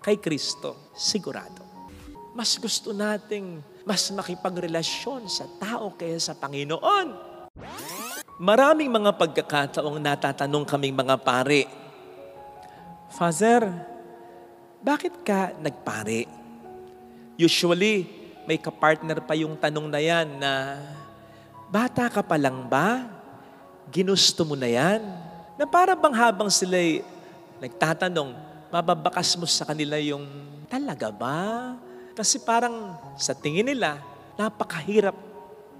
kay Kristo, sigurado. Mas gusto nating mas makipagrelasyon sa tao kaysa sa Panginoon. Maraming mga pagkakataong natatanong kaming mga pare, Father, bakit ka nagpare? Usually, may kapartner pa yung tanong na yan na, bata ka pa lang ba? Ginusto mo na yan? Na para bang habang sila'y nagtatanong, mababakas mo sa kanila yung, talaga ba? Kasi parang sa tingin nila, napakahirap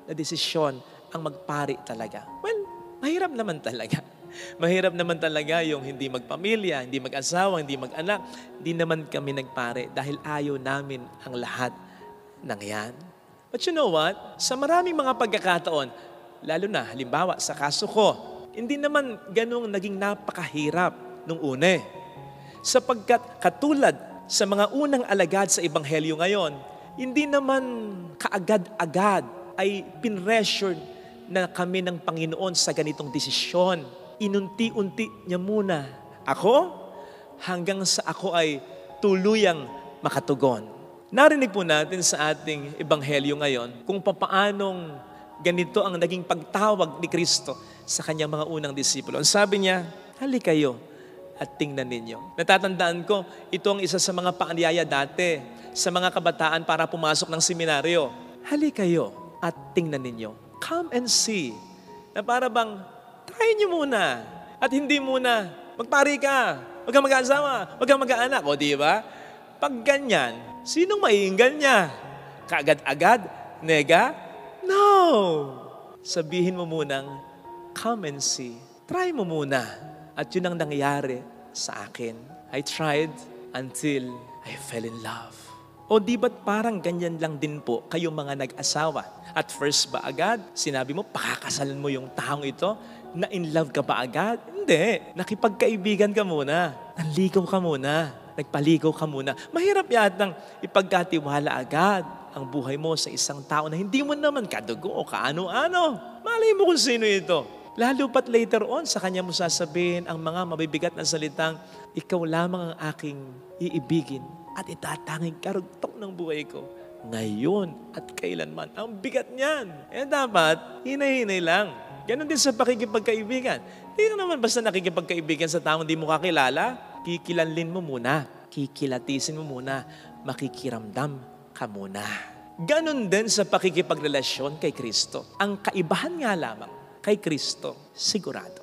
na desisyon ang magpari talaga. Well, mahirap naman talaga. Mahirap naman talaga yung hindi magpamilya, hindi mag-asawa, hindi mag-anak. Hindi naman kami nagpare dahil ayaw namin ang lahat ng yan. But you know what? Sa maraming mga pagkakataon, lalo na halimbawa sa kaso ko, hindi naman ganong naging napakahirap nung una. Sapagkat katulad sa mga unang alagad sa Ebanghelyo ngayon, hindi naman kaagad-agad ay pinressure na kami ng Panginoon sa ganitong desisyon. Inunti-unti niya muna ako hanggang sa ako ay tuluyang makatugon. Narinig po natin sa ating Ebanghelyo ngayon kung papaanong ganito ang naging pagtawag ni Kristo sa kanyang mga unang disipulo. Ang sabi niya, halika kayo at tingnan ninyo. Natatandaan ko, ito ang isa sa mga paanyaya dati sa mga kabataan para pumasok ng seminaryo. Halika kayo at tingnan ninyo. Come and see. Na para bang, try nyo muna. At hindi muna, magpari ka. Huwag kang mag-aasawa. Huwag kang mag-aanak. O diba? Pag ganyan, sinong maiinggan niya? Kaagad-agad? Nega? No! Sabihin mo munang, come and see. Try mo muna. At yun ang nangyayari sa akin. I tried until I fell in love. O di ba't parang ganyan lang din po kayong mga nag-asawa? At first ba agad, sinabi mo, pakakasalan mo yung taong ito? Na in love ka ba agad? Hindi. Nakipagkaibigan ka muna. Nanligaw ka muna. Nagpaligaw ka muna. Mahirap yatang ipagkatiwala agad ang buhay mo sa isang tao na hindi mo naman kadugo o kaano-ano. Malay mo kung sino ito. Lalo pat later on, sa kanya mo sasabihin ang mga mabibigat na salitang, ikaw lamang ang aking iibigin at itatanging karugtong ng buhay ko. Ngayon at kailanman. Ang bigat niyan. Eh dapat, hinay-hinay lang. Ganon din sa pakikipagkaibigan. Hindi ka naman basta nakikipagkaibigan sa taong di mo kakilala. Kikilanlin mo muna. Kikilatisin mo muna. Makikiramdam ka muna. Ganon din sa pakikipagrelasyon kay Kristo. Ang kaibahan nga lamang kay Kristo, sigurado.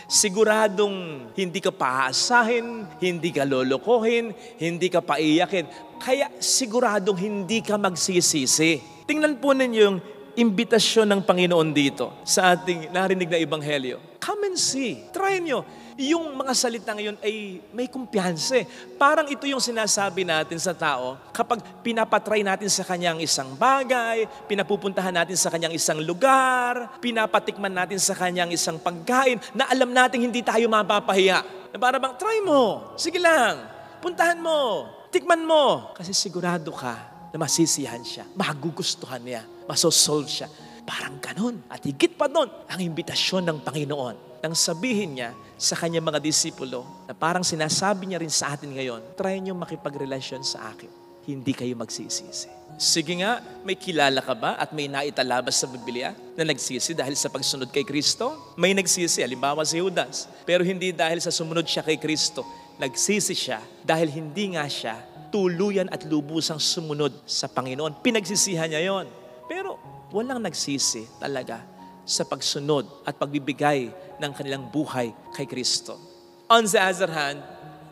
Siguradong hindi ka paaasahin, hindi ka lolokohin, hindi ka paiyakin. Kaya siguradong hindi ka magsisisi. Tingnan po ninyo yung imbitasyon ng Panginoon dito sa ating narinig na Ebanghelyo. Come and see. Try nyo. Yung mga salita ngayon ay may kumpiyansa. Parang ito yung sinasabi natin sa tao kapag pinapatry natin sa kanyang isang bagay, pinapupuntahan natin sa kanyang isang lugar, pinapatikman natin sa kanyang isang pagkain na alam natin hindi tayo mapapahiya. Na para bang, try mo. Sige lang. Puntahan mo. Tikman mo. Kasi sigurado ka na masisiyahan siya, magugustuhan niya, masosolve siya. Parang ganun. At higit pa doon, ang imbitasyon ng Panginoon. Nang sabihin niya sa kanyang mga disipulo na parang sinasabi niya rin sa atin ngayon, try niyo makipagrelasyon sa akin. Hindi kayo magsisisi. Sige nga, may kilala ka ba at may naitalabas sa Biblia na nagsisi dahil sa pagsunod kay Kristo? May nagsisi, halimbawa si Judas. Pero hindi dahil sa sumunod siya kay Kristo. Nagsisi siya dahil hindi nga siya tuluyan at lubusang sumunod sa Panginoon. Pinagsisihan niya yon. Pero walang nagsisi talaga sa pagsunod at pagbibigay ng kanilang buhay kay Kristo. On the other hand,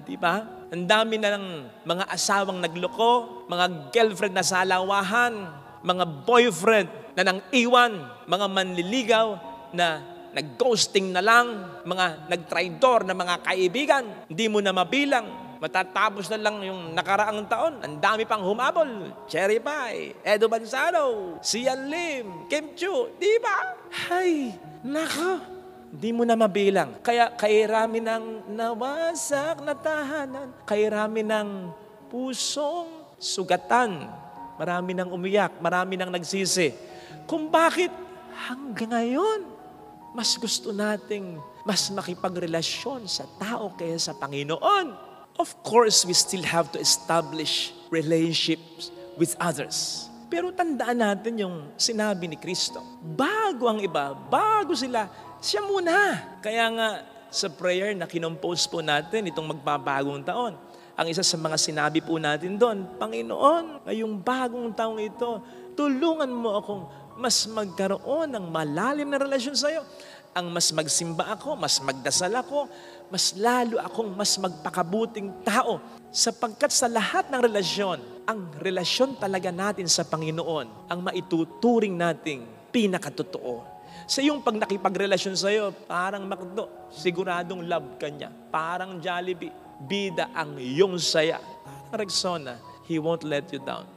di ba? Ang dami na ng mga asawang nagloko, mga girlfriend na salawahan, mga boyfriend na nang iwan, mga manliligaw na nag-ghosting na lang, mga nag-traidor na mga kaibigan, hindi mo na mabilang. Matatapos na lang yung nakaraang taon. Ang dami pang humabol. Cherry Pie, Edo Manzano, Sian Lim, Kim Chiu. Di ba? Hay, nako. Di mo na mabilang. Kaya kairami ng nawasak na tahanan. Kairami ng pusong sugatan. Marami nang umiyak. Marami nang nagsisi. Kung bakit hanggang ngayon, mas gusto nating mas makipagrelasyon sa tao kaysa sa Panginoon. Of course, we still have to establish relationships with others. Pero tandaan natin yung sinabi ni Kristo. Bago ang iba, bago sila, siya muna. Kaya nga sa prayer na kinompose po natin itong magbabagong taon, ang isa sa mga sinabi po natin doon, Panginoon, ngayong bagong taong ito, tulungan mo akong mas magkaroon ng malalim na relasyon sa iyo. Ang mas magsimba ako, mas magdasal ako, mas lalo akong mas magpakabuting tao. Sapagkat sa lahat ng relasyon, ang relasyon talaga natin sa Panginoon, ang maituturing nating pinakatotoo. Sa iyong pag nakipagrelasyon sa iyo, parang McDo, siguradong love ka niya. Parang Jollibee, bida ang iyong saya. Parang Rexona, He won't let you down.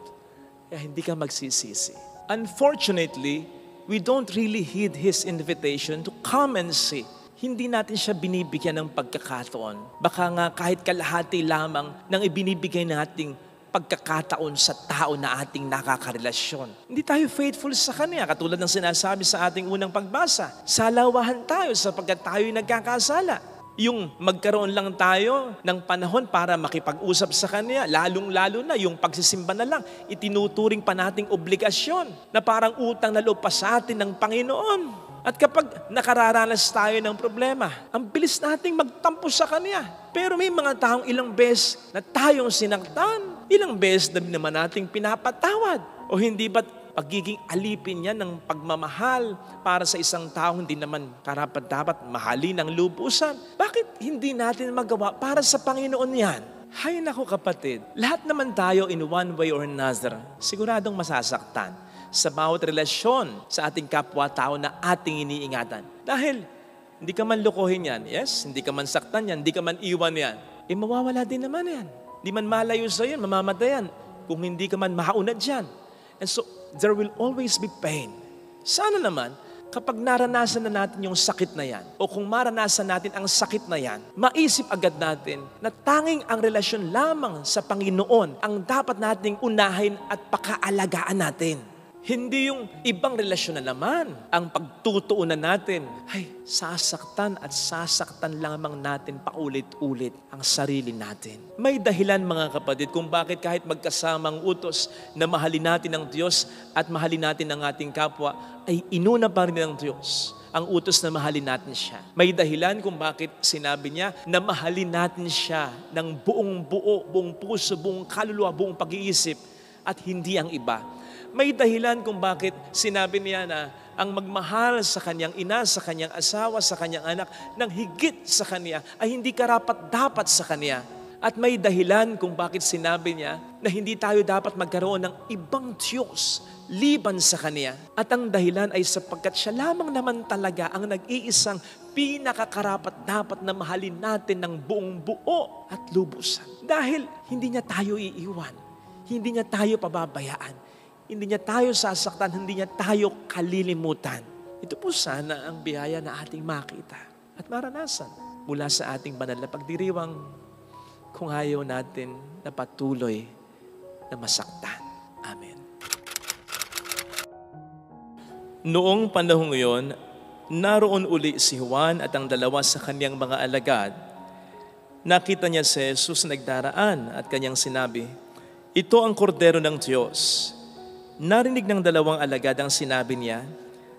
Kaya hindi ka magsisisi. Unfortunately, we don't really heed His invitation to come and see. Hindi natin siya binibigyan ng pagkakataon. Baka nga kahit kalahati lamang ng ibinibigay nating pagkakataon sa tao na ating nakakarelasyon. Hindi tayo faithful sa Kanya, katulad ng sinasabi sa ating unang pagbasa. Salawahan tayo sapagkat tayo'y nagkakasala. Yung magkaroon lang tayo ng panahon para makipag-usap sa Kanya, lalong-lalo na yung pagsisimba na lang, itinuturing pa nating obligasyon na parang utang na loob pa sa atin ng Panginoon. At kapag nakararanas tayo ng problema, ang bilis nating magtampo sa Kanya. Pero may mga taong ilang beses na tayong sinaktan, ilang beses na naman nating pinapatawad. O hindi ba't pagiging alipin niya ng pagmamahal para sa isang taong hindi naman karapat-dapat mahalin ng lubusan? Bakit hindi natin magawa para sa Panginoon yan? Hay nako kapatid, lahat naman tayo in one way or another, siguradong masasaktan sa bawat relasyon sa ating kapwa-tao na ating iniingatan. Dahil hindi ka man lukohin yan, yes, hindi ka man saktan yan, hindi ka man iwan yan, mawawala din naman yan. Hindi man malayo sa yan, mamamatay yan, kung hindi ka man mahaunad yan. And so, there will always be pain. Sana naman, kapag naranasan na natin yung sakit na yan, o kung maranasan natin ang sakit na yan, maisip agad natin na tanging ang relasyon lamang sa Panginoon ang dapat nating unahin at pakaalagaan natin. Hindi yung ibang relasyon na naman ang pagtutuunan natin. Ay, sasaktan at sasaktan lamang natin paulit-ulit ang sarili natin. May dahilan mga kapatid kung bakit kahit magkasamang utos na mahalin natin ang Diyos at mahalin natin ang ating kapwa, ay inuna pa rin ng Diyos ang utos na mahalin natin siya. May dahilan kung bakit sinabi niya na mahalin natin siya ng buong buo, buong puso, buong kaluluwa, buong pag-iisip at hindi ang iba. May dahilan kung bakit sinabi niya na ang magmahal sa kanyang ina, sa kanyang asawa, sa kanyang anak, nang higit sa kanya ay hindi karapat-dapat sa kanya. At may dahilan kung bakit sinabi niya na hindi tayo dapat magkaroon ng ibang Diyos liban sa kanya. At ang dahilan ay sapagkat siya lamang naman talaga ang nag-iisang pinakakarapat-dapat na mahalin natin ng buong buo at lubusan. Dahil hindi niya tayo iiwan, hindi niya tayo pababayaan. Hindi niya tayo sasaktan, hindi niya tayo kalilimutan. Ito po sana ang biyaya na ating makita at maranasan mula sa ating banal na pagdiriwang kung ayaw natin na patuloy na masaktan. Amen. Noong panahong iyon, naroon uli si Juan at ang dalawa sa kanyang mga alagad. Nakita niya si Jesus na nagdaraan at kanyang sinabi, "Ito ang kordero ng Diyos." Narinig ng dalawang alagad ang sinabi niya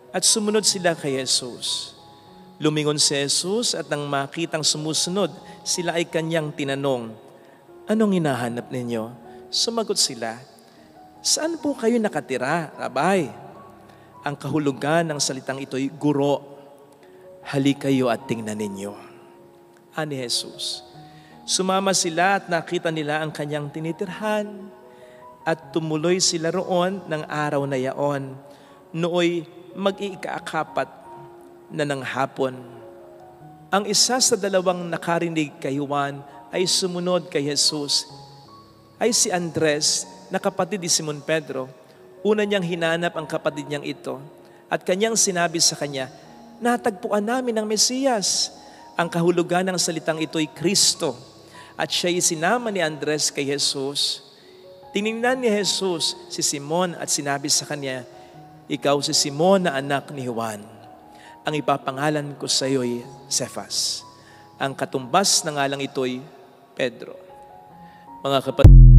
at sumunod sila kay Jesus. Lumingon si Jesus at nang makitang sumusunod, sila ay kanyang tinanong, "Anong hinahanap ninyo?" Sumagot sila, "Saan po kayo nakatira, Rabay?" Ang kahulugan ng salitang ito'y guro. "Halik kayo at tingnan ninyo." Ani Jesus. Sumama sila at nakita nila ang kanyang tinitirhan at tumuloy sila roon ng araw na yaon. Nooy mag-iika-akapat na ng hapon. Ang isa sa dalawang nakarinig kay Juan ay sumunod kay Jesus. Ay si Andres na kapatid ni Simon Pedro. Una niyang hinanap ang kapatid niyang ito at kanyang sinabi sa kanya, "Natagpuan namin ang Mesiyas." Ang kahulugan ng salitang ito'y Kristo. At siya'y sinama ni Andres kay Jesus. Tiningnan ni Jesus si Simon at sinabi sa kanya, "Ikaw si Simon na anak ni Juan. Ang ipapangalan ko sa iyo'y Cephas." Ang katumbas ng ngalang ito'y Pedro. Mga kapatid,